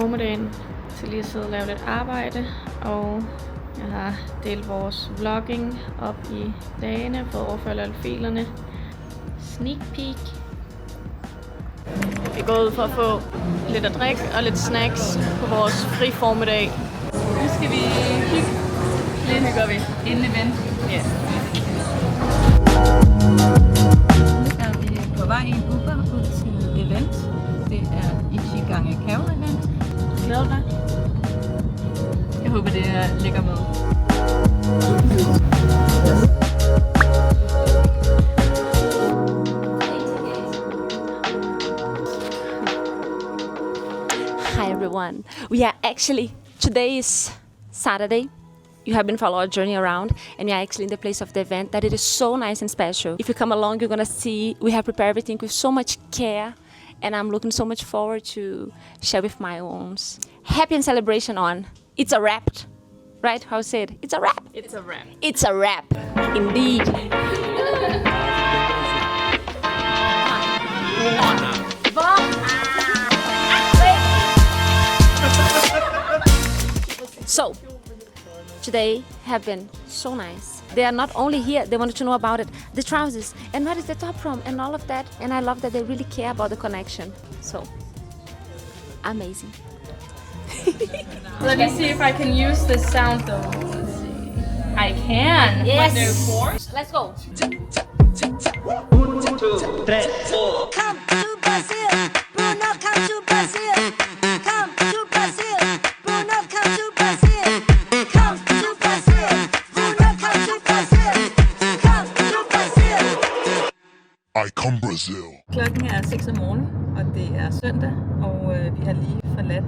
formiddagen til lige at sidde og lave lidt arbejde, og jeg har delt vores vlogging op i dagene, fået overført alle filerne. Sneak peek. Vi er gået ud for at få lidt at drikke og lidt snacks på vores fri formiddag. Nu skal vi hygge lidt. Det gør vi. Inden event. Ja. Nu er vi på vej i en Uber ud til event. Det er Ichigange Kævle event. Glæder du dig? Jeg håber, det ligger med. Hi everyone. We are actually, today is Saturday. You have been following our journey around, and we are actually in the place of the event that it is so nice and special. If you come along, you're gonna see we have prepared everything with so much care, and I'm looking so much forward to share with my own. Happy and celebration on. It's a wrap, right? How is it? It's a wrap. It's a wrap. It's a wrap, indeed. So, today have been so nice. They are not only here, they wanted to know about it, the trousers, and where is the top from, and all of that. And I love that they really care about the connection. So, amazing. Let me see if I can use this sound though. Let's see. I can. Yes. But no force. Let's go. Come to Brazil, Bruno, come to Brazil. Come to Brazil, Bruno, come to Brazil. Come to Brazil, Bruno, come to Brazil. Come to Brazil. I come Brazil. Klokken er 6 om morgenen, og det er søndag, og vi har lige forladt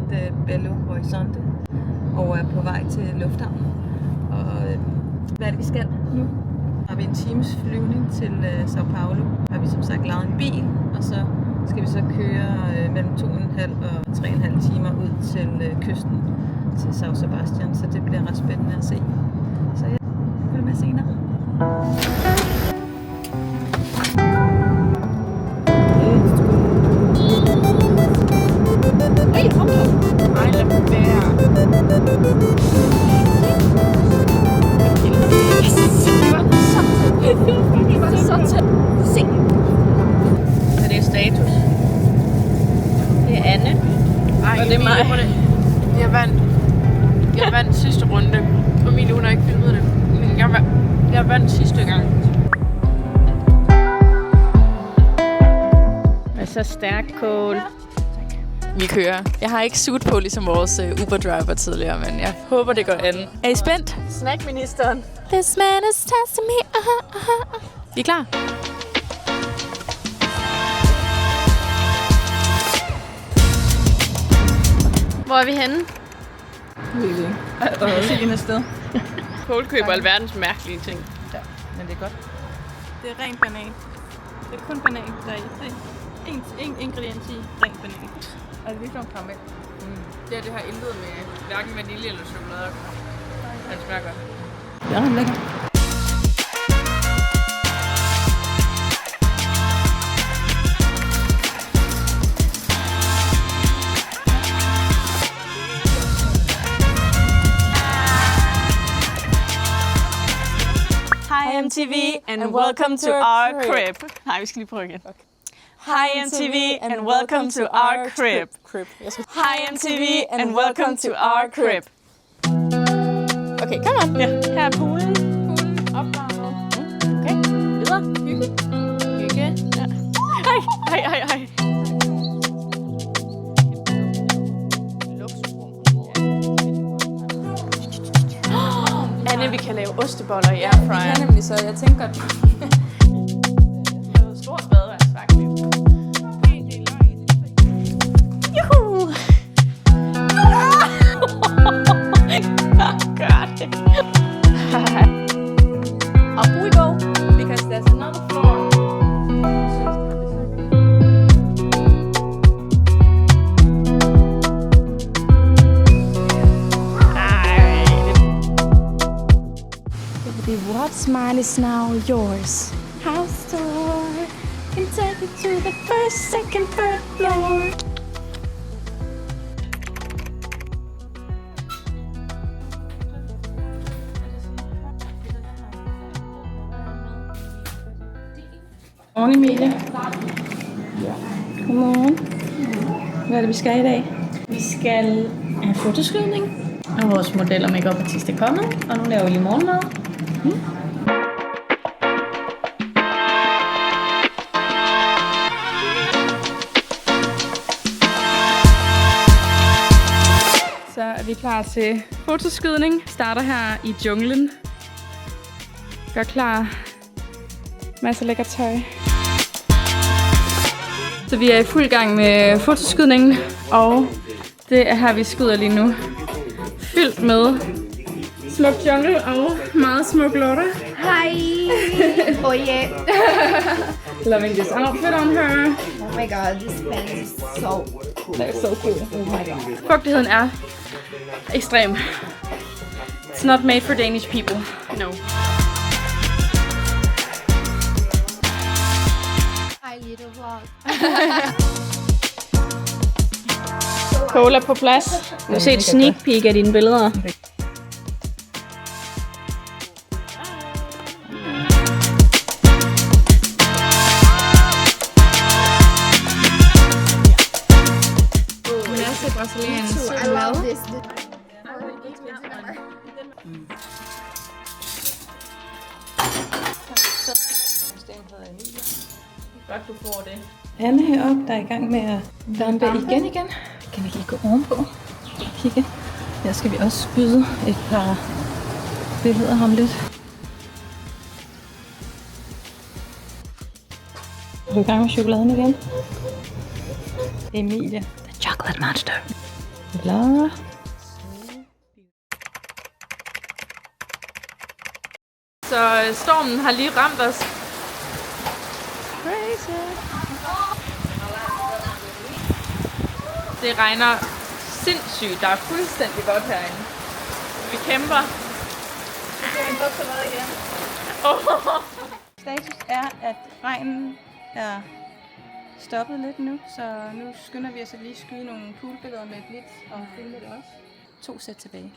Belo Horizonte og er på vej til lufthavnen. Og hvad er det, vi skal nu? Har vi en times flyvning til Sao Paulo. Har vi som sagt lejet en bil, og så skal vi så køre mellem 2,5 og 3,5 timer ud til kysten til São Sebastián, så det bliver ret spændende at se. Så jeg følger med senere. Ej, lad mig være. Det var så tæt. Se. Så det er status. Det er Anne. Ej, og det er mig. Jeg vandt sidste runde. Emilie, hun har ikke filmet det. Men jeg vandt sidste gang. Hvad så stærk, Cole? Vi kører. Jeg har ikke suit på ligesom vores Uber-driver tidligere, men jeg håber, det går an. Er I spændt? Snackministeren. This man is testing me. I er klar? Hvor er vi henne? Og se ind afsted. Cole køber alverdens mærkelige ting. Ja, men det er godt. Det er ren banan. Det er kun banan, der er i. Det er en ingrediens i ren banan. Er det virkelig karamel? Det har intet med hverken vanilje eller chokolade. Den smager godt. Ja, den er lækker. Hi MTV, and welcome to our crib. Nej, vi skal lige prøve igen. Okay. Hi MTV, and welcome to our crib. Hi MTV, and welcome to our crib. Okay, come on. Ja, her er poolen. Poolen opvarmet. Okay, videre. Hygge. Hygge. Ja. Hej. Anne, vi kan lave osteboller i airfryer. Det kan nemlig så, jeg tænker godt. Stort badeværelse, faktisk. Juhu! Gør det. Up we go, because there's another floor. What's mine is now yours. House tour can take you to the first, second, third floor. Godmorgen, Emilie. Godmorgen. Hvad er det, vi skal i dag? Vi skal have fotoskydning. Og vores model og make-up artist er kommet. Og nu laver vi lige morgenmad. Så er vi klar til fotoskydning. Starter her i junglen. Gør klar. Masser af lækkert tøj. Så vi er i fuld gang med fotoskydningen, og det er her, vi skyder lige nu. Fyldt med smuk jungle og meget smuk Lotte. Hi! Oh yeah! Loving this outfit on her. Oh my god, this band is so cool. That's so cool. Oh my god. Fugtigheden er ekstrem. It's not made for Danish people. No. Hi little vlog. Cola på plads. Du kan se et sneak peek af dine billeder. I love this. Godt, du får det. Anne heroppe, der er i gang med at dampe igen. Kan vi lige gå ovenpå? Kigge. Her skal vi også skyde et par billeder om lidt. Er du i gang med chokoladen igen? Emilie. The chocolate monster. Laura. Så stormen har lige ramt os. Crazy. Det regner sindssygt. Der er fuldstændig godt herinde. Vi kæmper. Status er, at regnen er stoppet lidt nu, så nu skynder vi os at lige skyde nogle poolbilleder med blitz og filme det også. 2 sæt tilbage.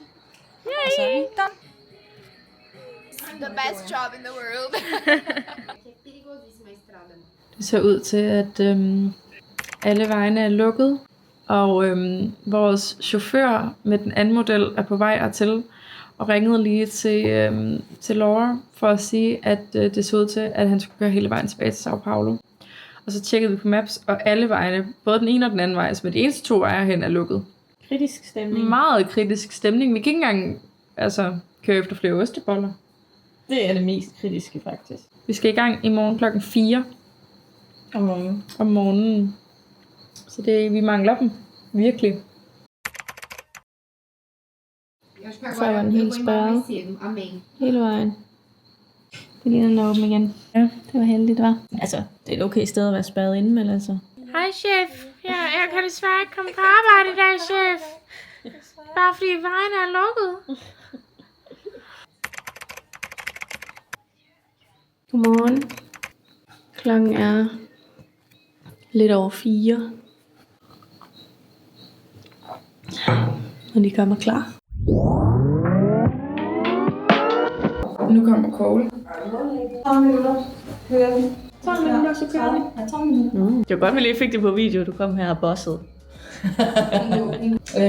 Yay! Og så er vi done. The best job in the world. Det ser ud til, at alle vejene er lukket, og vores chauffør med den anden model er på vej hertil, og ringede lige til Laura for at sige, at det så ud til, at han skulle køre hele vejen tilbage til São Paulo. Og så tjekkede vi på Maps, og alle vejene, både den ene og den anden vej, som er de eneste 2 veje hen, er lukket. Kritisk stemning. Meget kritisk stemning. Vi kan ikke engang køre efter flere osteboller. Det er det mest kritiske, faktisk. Vi skal i gang i morgen klokken 4 om morgenen. Så vi mangler dem. Virkelig. Så var den helt spærret. Hele vejen. Det ligner den er åben igen. Ja, det var heldigt, hva'? Altså, det er et okay sted at være spærret inde, men altså. Hej chef. Ja, jeg kan desværre ikke komme på arbejde i dag, chef. Bare fordi vejen er lukket. Godmorgen. Klokken er lidt over 4. Og de kommer klar. Nu kommer Cole. 12 minutter kører vi. 12 minutter, så kører vi. Ja, 12 minutter. Det var godt, vi lige fik det på video, du kom her og bossede.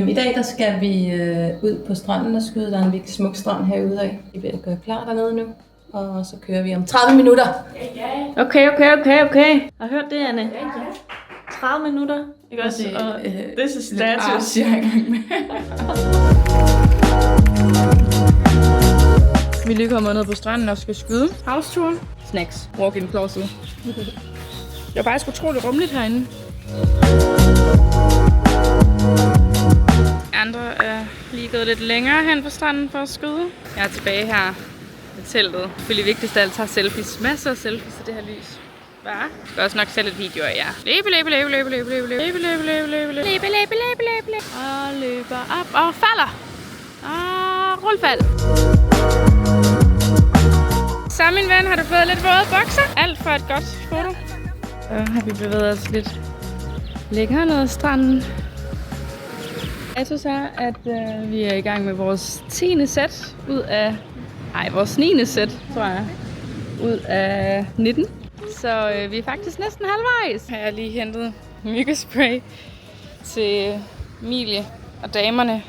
I dag der skal vi ud på stranden og skyde. Der er en virkelig smuk strand herude af. Vi er ved at gøre klar dernede nu. Og så kører vi om 30 minutter. Okay. Har du hørt det, Anne? 30 minutter. Ikke også? Og this is status. Jeg er i gang med. Vi lige kommer ned på stranden og skal skyde. House-turen. Snacks. Walk-in closet. Det var faktisk utroligt rummeligt herinde. Andre er lige gået lidt længere hen på stranden for at skyde. Jeg er tilbage her i teltet. Selvfølgelig vigtigst af alt tager selfies. Masser af selfies i det her lys. Hvad? Jeg skal også nok sætte et video af jer. Løbe. Og løber op og falder. Og rulfald. Så min ven, har du fået lidt våde bukser? Alt for et godt foto. Så har vi bevæget os lidt længere ned ad stranden. Jeg synes her, at vi er i gang med vores 10. sæt ud af... vores 9. sæt, tror jeg. Ud af 19. så vi er faktisk næsten halvvejs. Jeg har lige hentet myggespray til Emilie og damerne.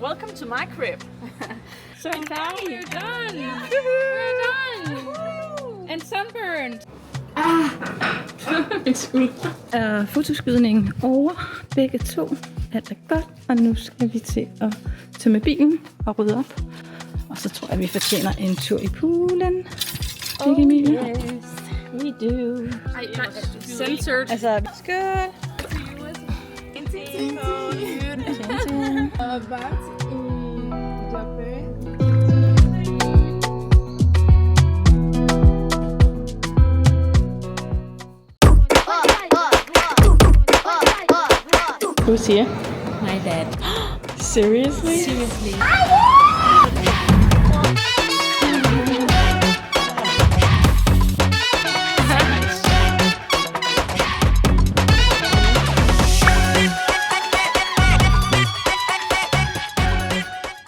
Welcome to my crib. So now we're done! We're done! And sunburned! Min skulder. Fotoskydningen over begge to. Alt er godt, og nu skal vi til at tømme bilen og rydde op. Og så tror jeg, vi fortjener en tur i poolen. Ikke, Emilie? Yes, we do. Censored. Altså, skål! Who's here? My dad. Seriously? Seriously.